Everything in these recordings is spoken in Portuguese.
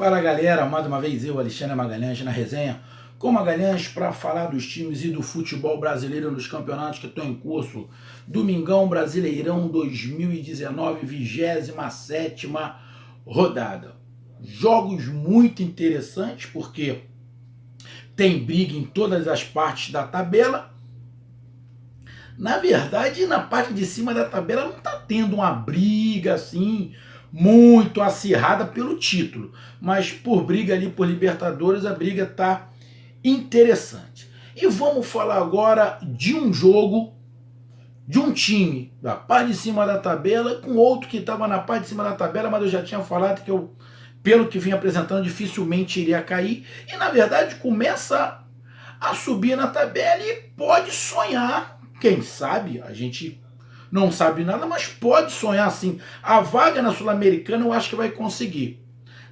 Fala galera, mais uma vez eu, Alexandre Magalhães, na resenha com Magalhães para falar dos times e do futebol brasileiro nos campeonatos que estão em curso. Domingão Brasileirão 2019, 27ª rodada. Jogos muito interessantes porque tem briga em todas as partes da tabela. Na verdade, na parte de cima da tabela não está tendo uma briga assim muito acirrada pelo título, mas por briga ali por Libertadores a briga está interessante. E vamos falar agora de um jogo, de um time da parte de cima da tabela com outro que estava na parte de cima da tabela, mas eu já tinha falado que eu, pelo que vim apresentando, dificilmente iria cair, e na verdade começa a subir na tabela e pode sonhar, quem sabe, a gente não sabe nada, mas pode sonhar sim. A vaga na Sul-Americana eu acho que vai conseguir.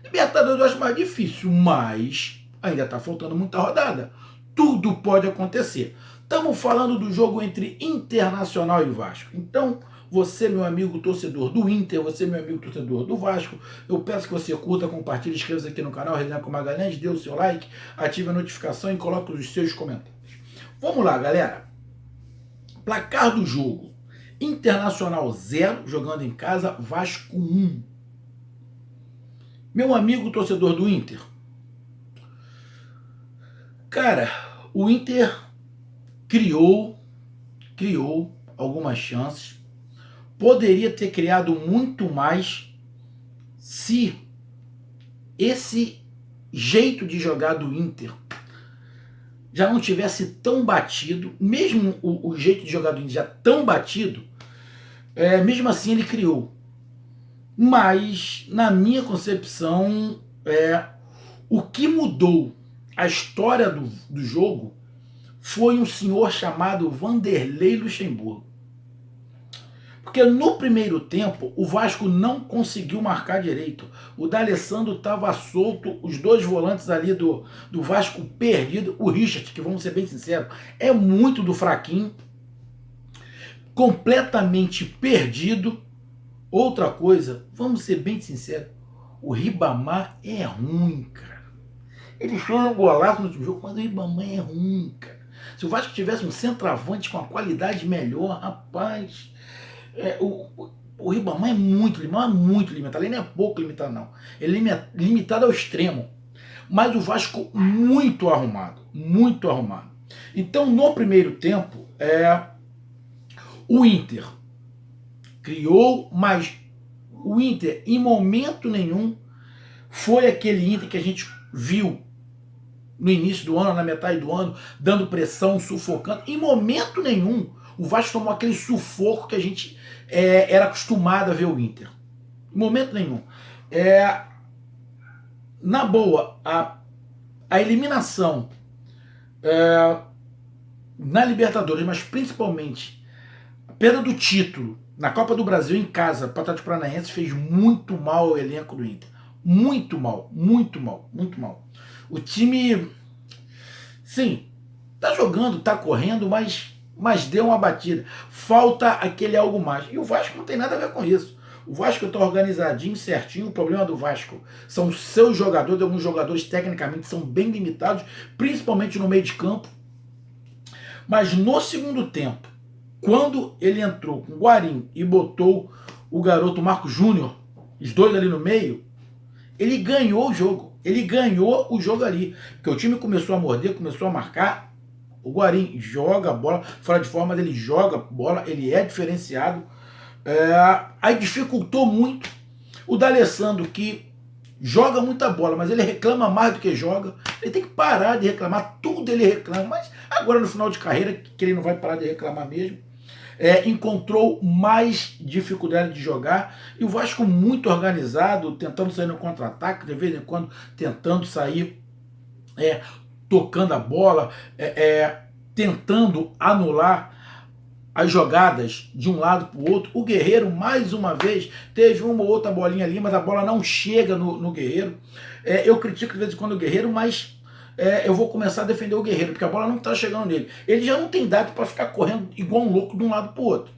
Libertadores eu acho mais difícil, mas ainda está faltando muita rodada. Tudo pode acontecer. Estamos falando do jogo entre Internacional e Vasco. Então, você, meu amigo torcedor do Inter, você, meu amigo torcedor do Vasco, eu peço que você curta, compartilhe, inscreva-se aqui no canal Resenha com Magalhães, dê o seu like, ative a notificação e coloque os seus comentários. Vamos lá, galera. Placar do jogo. Internacional 0, jogando em casa, Vasco 1. Meu amigo torcedor do Inter. Cara, o Inter criou algumas chances. Poderia ter criado muito mais se esse jeito de jogar do Inter já não tivesse tão batido, mesmo o jeito de jogar do Inter já tão batido, mesmo assim ele criou. Mas, na minha concepção, o que mudou a história do jogo foi um senhor chamado Vanderlei Luxemburgo. Porque no primeiro tempo, o Vasco não conseguiu marcar direito. O D'Alessandro estava solto, os dois volantes ali do Vasco perdido. O Richard, que vamos ser bem sinceros, é muito do fraquinho. Completamente perdido. Outra coisa, vamos ser bem sinceros, o Ribamar é ruim, cara. Ele fez um golaço no último jogo, mas o Ribamar é ruim, cara. Se o Vasco tivesse um centroavante com a qualidade melhor, rapaz... o Ribamar é muito limitado. Ele não é pouco limitado, não. Ele é limitado ao extremo. Mas o Vasco muito arrumado. Muito arrumado. Então, no primeiro tempo, o Inter criou, mas o Inter, em momento nenhum, foi aquele Inter que a gente viu no início do ano, na metade do ano, dando pressão, sufocando. Em momento nenhum, o Vasco tomou aquele sufoco que a gente era acostumado a ver o Inter. Em momento nenhum. Na boa, a eliminação na Libertadores, mas principalmente a perda do título na Copa do Brasil em casa, para o Atlético Paranaense, fez muito mal ao elenco do Inter. Muito mal, muito mal, muito mal. O time, sim, tá jogando, tá correndo, mas deu uma batida. Falta aquele algo mais. E o Vasco não tem nada a ver com isso. O Vasco está organizadinho, certinho. O problema do Vasco são seus jogadores. Alguns jogadores tecnicamente são bem limitados, principalmente no meio de campo. Mas no segundo tempo, quando ele entrou com o Guarim e botou o garoto Marcos Júnior, os dois ali no meio, ele ganhou o jogo. Ele ganhou o jogo ali. Porque o time começou a morder, começou a marcar. O Guarim joga a bola, fora de forma ele joga a bola, ele é diferenciado. Aí dificultou muito. O D'Alessandro, que joga muita bola, mas ele reclama mais do que joga. Ele tem que parar de reclamar, tudo ele reclama. Mas agora no final de carreira, que ele não vai parar de reclamar mesmo, encontrou mais dificuldade de jogar. E o Vasco muito organizado, tentando sair no contra-ataque, de vez em quando tentando sair... tocando a bola, tentando anular as jogadas de um lado para o outro. O Guerreiro, mais uma vez, teve uma ou outra bolinha ali, mas a bola não chega no Guerreiro. Eu critico de vez em quando o Guerreiro, mas eu vou começar a defender o Guerreiro, porque a bola não está chegando nele. Ele já não tem idade para ficar correndo igual um louco de um lado para o outro.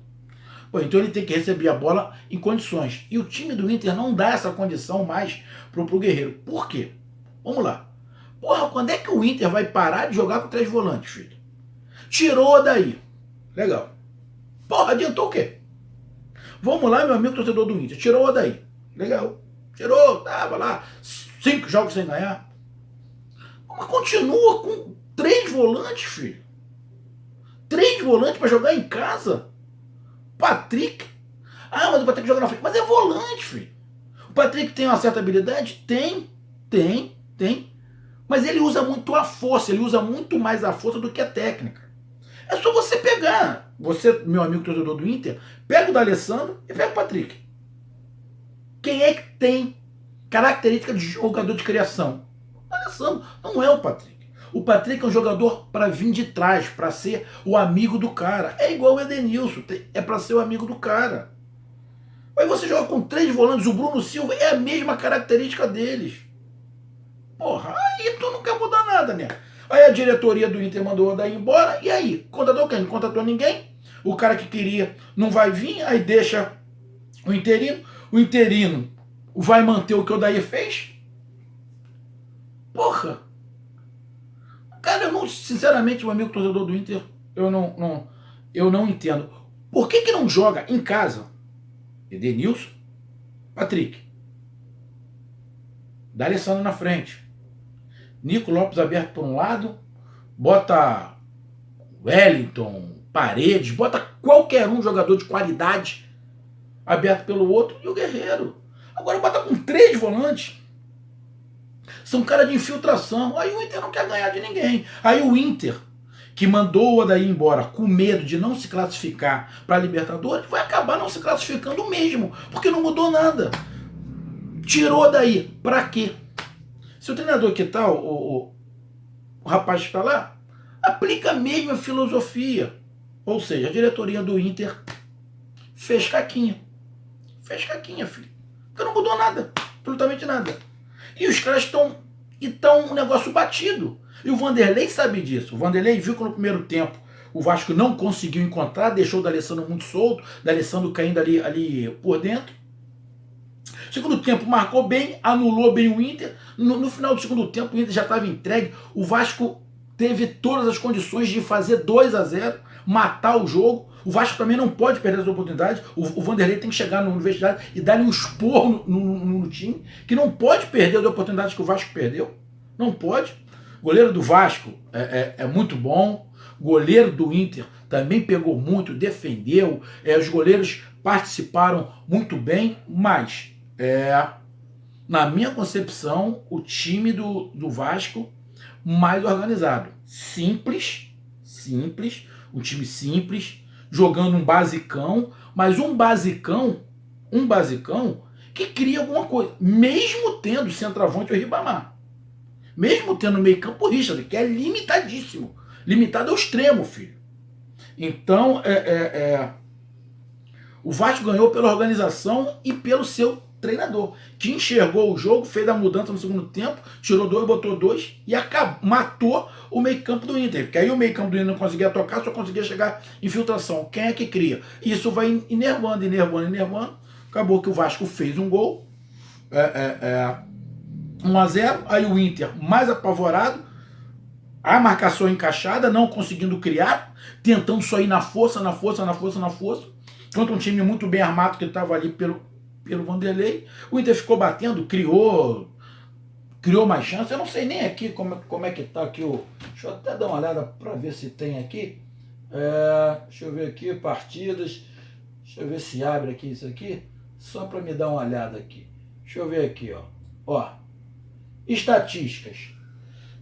Pô, então ele tem que receber a bola em condições. E o time do Inter não dá essa condição mais pro Guerreiro. Por quê? Vamos lá. Porra, quando é que o Inter vai parar de jogar com 3 volantes, filho? Tirou daí. Legal. Porra, adiantou o quê? Vamos lá, meu amigo torcedor do Inter. Tirou daí. Legal. Tirou, tava lá. 5 jogos sem ganhar. Mas continua com 3 volantes, filho. 3 volantes pra jogar em casa. Patrick. Ah, mas o Patrick joga na frente. Mas é volante, filho. O Patrick tem uma certa habilidade? Tem. Mas ele usa muito a força. Ele usa muito mais a força do que a técnica. É só você pegar. Você, meu amigo torcedor do Inter, pega o D'Alessandro e pega o Patrick. Quem é que tem característica de jogador de criação? O D'Alessandro. Não é o Patrick. O Patrick é um jogador para vir de trás, para ser o amigo do cara. É igual o Edenilson, é para ser o amigo do cara. Aí você joga com 3 volantes, o Bruno Silva é a mesma característica deles. Porra, aí tu não quer mudar nada, né? Aí a diretoria do Inter mandou o Odair embora, e aí? Contratou quem? Não contratou ninguém. O cara que queria não vai vir, aí deixa o interino. O interino vai manter o que o Odair fez? Porra! Cara, eu não, sinceramente, meu amigo torcedor do Inter, eu não entendo. Por que não joga em casa Edenilson, Patrick, D'Alessandro na frente, Nico Lopes aberto por um lado, bota Wellington, Paredes, bota qualquer um jogador de qualidade aberto pelo outro e o Guerreiro. Agora bota com 3 volantes. São cara de infiltração. Aí o Inter não quer ganhar de ninguém. Aí o Inter, que mandou o Odair embora com medo de não se classificar para a Libertadores, vai acabar não se classificando mesmo, porque não mudou nada. Tirou daí. Para quê? Se o treinador que tá, o rapaz que está lá, aplica a mesma filosofia. Ou seja, a diretoria do Inter fez caquinha. Fez caquinha, filho. Porque não mudou nada. Absolutamente nada. E os caras estão um negócio batido. E o Vanderlei sabe disso. O Vanderlei viu que no primeiro tempo o Vasco não conseguiu encontrar, deixou o D'Alessandro muito solto, o D'Alessandro caindo ali por dentro. Segundo tempo marcou bem, anulou bem o Inter. No final do segundo tempo o Inter já estava entregue. O Vasco teve todas as condições de fazer 2-0, matar o jogo. O Vasco também não pode perder as oportunidades. O Vanderlei tem que chegar no vestiário e dar-lhe um esporro no time, que não pode perder as oportunidades que o Vasco perdeu. Não pode. O goleiro do Vasco é muito bom. O goleiro do Inter também pegou muito, defendeu. Os goleiros participaram muito bem, mas na minha concepção, o time do Vasco mais organizado. Simples, um time simples, jogando um basicão, mas um basicão que cria alguma coisa, mesmo tendo centroavante o Ribamar, mesmo tendo meio campo o Richard, que é limitadíssimo, limitado ao extremo, filho. Então, o Vasco ganhou pela organização e pelo seu treinador, que enxergou o jogo, fez a mudança no segundo tempo, tirou 2, botou 2 e matou o meio campo do Inter, porque aí o meio campo do Inter não conseguia tocar, só conseguia chegar em infiltração. Quem é que cria? Isso vai enervando. Acabou que o Vasco fez um gol, 1-0, aí o Inter mais apavorado, a marcação encaixada, não conseguindo criar, tentando só ir na força, contra um time muito bem armado que estava ali pelo Vanderlei. O Inter ficou batendo, criou mais chance. Eu não sei nem aqui como é que tá aqui o... Deixa eu até dar uma olhada para ver se tem aqui. Deixa eu ver aqui, partidas. Deixa eu ver se abre aqui isso aqui. Só para me dar uma olhada aqui. Deixa eu ver aqui, ó. Estatísticas.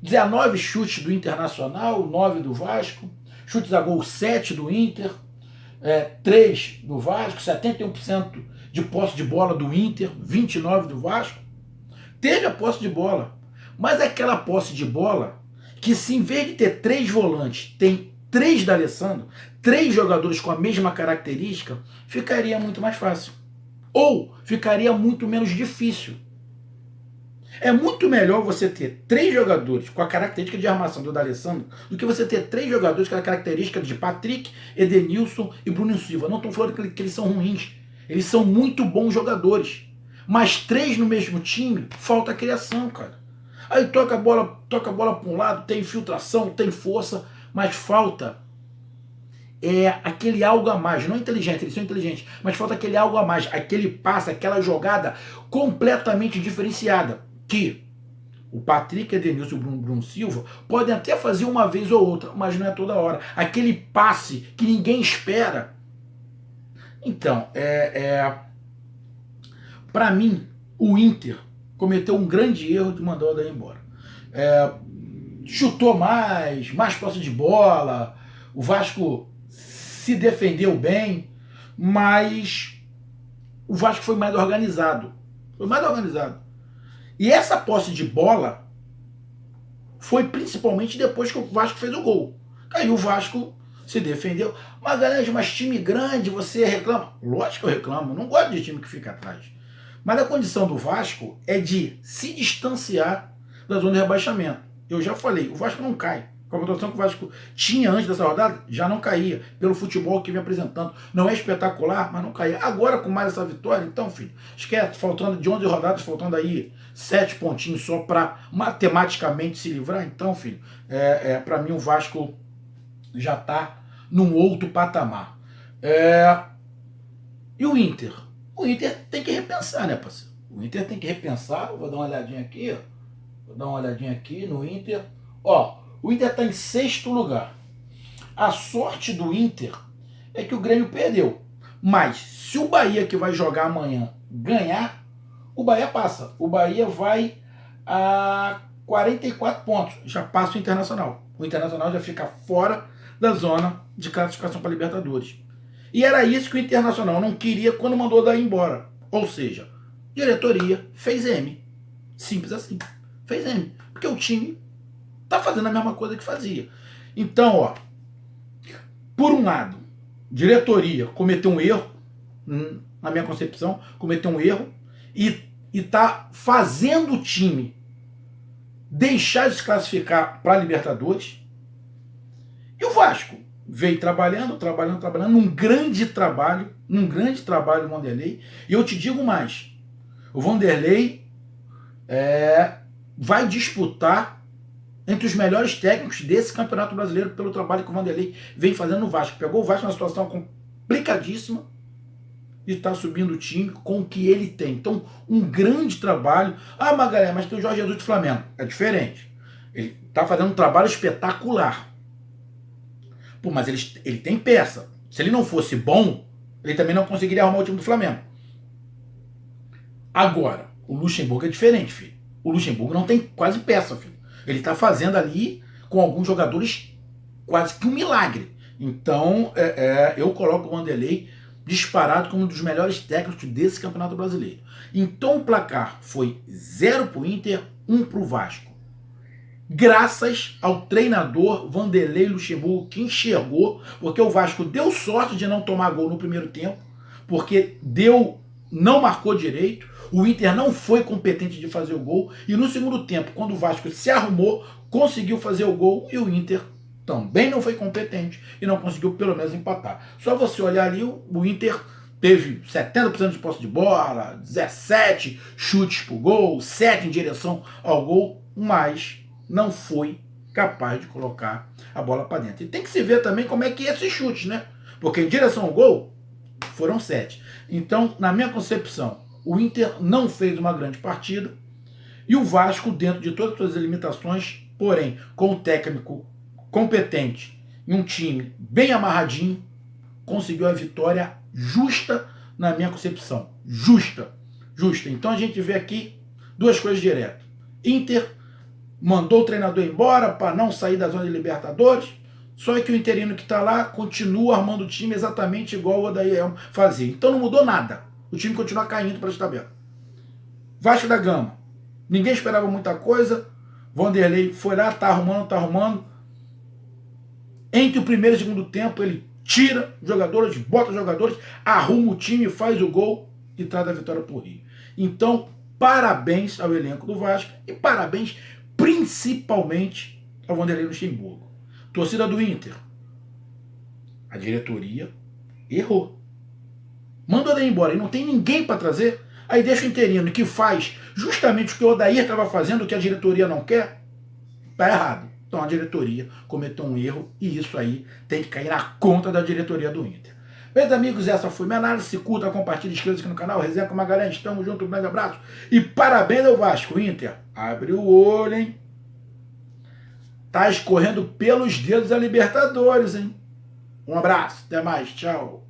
19 chutes do Internacional, 9 do Vasco. Chutes a gol 7 do Inter. 3 do Vasco, 71% de posse de bola do Inter, 29% do Vasco. Teve a posse de bola, mas aquela posse de bola que, se em vez de ter 3 volantes, tem 3 D'Alessandro, 3 jogadores com a mesma característica, ficaria muito mais fácil. Ou ficaria muito menos difícil. É muito melhor você ter 3 jogadores com a característica de armação do D'Alessandro do que você ter 3 jogadores com a característica de Patrick, Edenilson e Bruno Silva. Não estou falando que eles são ruins. Eles são muito bons jogadores. Mas 3 no mesmo time, falta criação, cara. Aí toca a bola para um lado, tem infiltração, tem força, mas falta aquele algo a mais. Não é inteligente, eles são inteligentes, mas falta aquele algo a mais, aquele passe, aquela jogada completamente diferenciada, que o Patrick, Edenilson e o Bruno Silva podem até fazer uma vez ou outra, mas não é toda hora. Aquele passe que ninguém espera. Então, para mim, o Inter cometeu um grande erro de mandar o Odair embora. Chutou mais posse de bola, o Vasco se defendeu bem, mas o Vasco foi mais organizado. Foi mais organizado. E essa posse de bola foi principalmente depois que o Vasco fez o gol. Aí o Vasco se defendeu. Mas time grande, você reclama? Lógico que eu reclamo, não gosto de time que fica atrás. Mas a condição do Vasco é de se distanciar da zona de rebaixamento. Eu já falei, o Vasco não cai. Com a pontuação que o Vasco tinha antes dessa rodada, já não caía. Pelo futebol que vem apresentando. Não é espetacular, mas não caía. Agora, com mais essa vitória, então, filho, esquece, faltando de 11 rodadas, faltando aí 7 pontinhos só para matematicamente se livrar. Então, filho, para mim o Vasco já está num outro patamar. E o Inter? O Inter tem que repensar, né, parceiro? O Inter tem que repensar. Vou dar uma olhadinha aqui, ó. Vou dar uma olhadinha aqui no Inter. Ó, o Inter está em 6º lugar. A sorte do Inter é que o Grêmio perdeu. Mas se o Bahia, que vai jogar amanhã, ganhar, o Bahia passa. O Bahia vai a 44 pontos. Já passa o Internacional. O Internacional já fica fora da zona de classificação para Libertadores. E era isso que o Internacional não queria quando mandou dar embora. Ou seja, diretoria fez M. Simples assim. Fez M. Porque o time tá fazendo a mesma coisa que fazia. Então, ó, por um lado, diretoria cometeu um erro, na minha concepção, cometeu um erro e tá fazendo o time deixar de se classificar para a Libertadores. E o Vasco veio trabalhando, num grande trabalho do Vanderlei. E eu te digo mais, o Vanderlei vai disputar entre os melhores técnicos desse Campeonato Brasileiro pelo trabalho que o Vanderlei vem fazendo no Vasco. Pegou o Vasco numa situação complicadíssima e está subindo o time com o que ele tem. Então, um grande trabalho. Ah, Magalhães, mas tem o Jorge Jesus do Flamengo. É diferente. Ele está fazendo um trabalho espetacular. Pô, mas ele tem peça. Se ele não fosse bom, ele também não conseguiria arrumar o time do Flamengo. Agora, o Luxemburgo é diferente, filho. O Luxemburgo não tem quase peça, filho. Ele está fazendo ali com alguns jogadores quase que um milagre. Então, eu coloco o Vanderlei disparado como um dos melhores técnicos desse Campeonato Brasileiro. Então o placar foi 0 para o Inter, 1 para o Vasco. Graças ao treinador Vanderlei Luxemburgo, que enxergou, porque o Vasco deu sorte de não tomar gol no primeiro tempo, porque não marcou direito, o Inter não foi competente de fazer o gol, e no segundo tempo, quando o Vasco se arrumou, conseguiu fazer o gol, e o Inter também não foi competente e não conseguiu pelo menos empatar. Só você olhar ali, o Inter teve 70% de posse de bola, 17 chutes pro gol, 7 em direção ao gol, mas não foi capaz de colocar a bola para dentro. E tem que se ver também como é que é esses chutes, né? Porque em direção ao gol, foram 7. Então, na minha concepção, o Inter não fez uma grande partida e o Vasco, dentro de todas as suas limitações, porém, com um técnico competente e um time bem amarradinho, conseguiu a vitória justa, na minha concepção. Justa. Então a gente vê aqui duas coisas direto. Inter mandou o treinador embora para não sair da zona de Libertadores, só que o interino que está lá continua armando o time exatamente igual o Odair fazia. Então não mudou nada. O time continua caindo para a tabela. Vasco da Gama. Ninguém esperava muita coisa. Vanderlei foi lá, tá arrumando. Entre o primeiro e o segundo tempo, ele tira jogadores, bota jogadores, arruma o time, faz o gol e traz a vitória para o Rio. Então, parabéns ao elenco do Vasco e parabéns principalmente ao Vanderlei Luxemburgo. Torcida do Inter, a diretoria errou. Manda ele embora e não tem ninguém para trazer, aí deixa o interino que faz justamente o que o Odair estava fazendo, o que a diretoria não quer, tá errado. Então a diretoria cometeu um erro e isso aí tem que cair na conta da diretoria do Inter. Meus amigos, essa foi minha análise. Se curta, compartilha, inscreva-se aqui no canal. Resenha com Magalhães. Estamos juntos, um grande abraço. E parabéns ao Vasco. Inter, abre o olho, hein? Tá escorrendo pelos dedos a Libertadores, hein? Um abraço, até mais, tchau.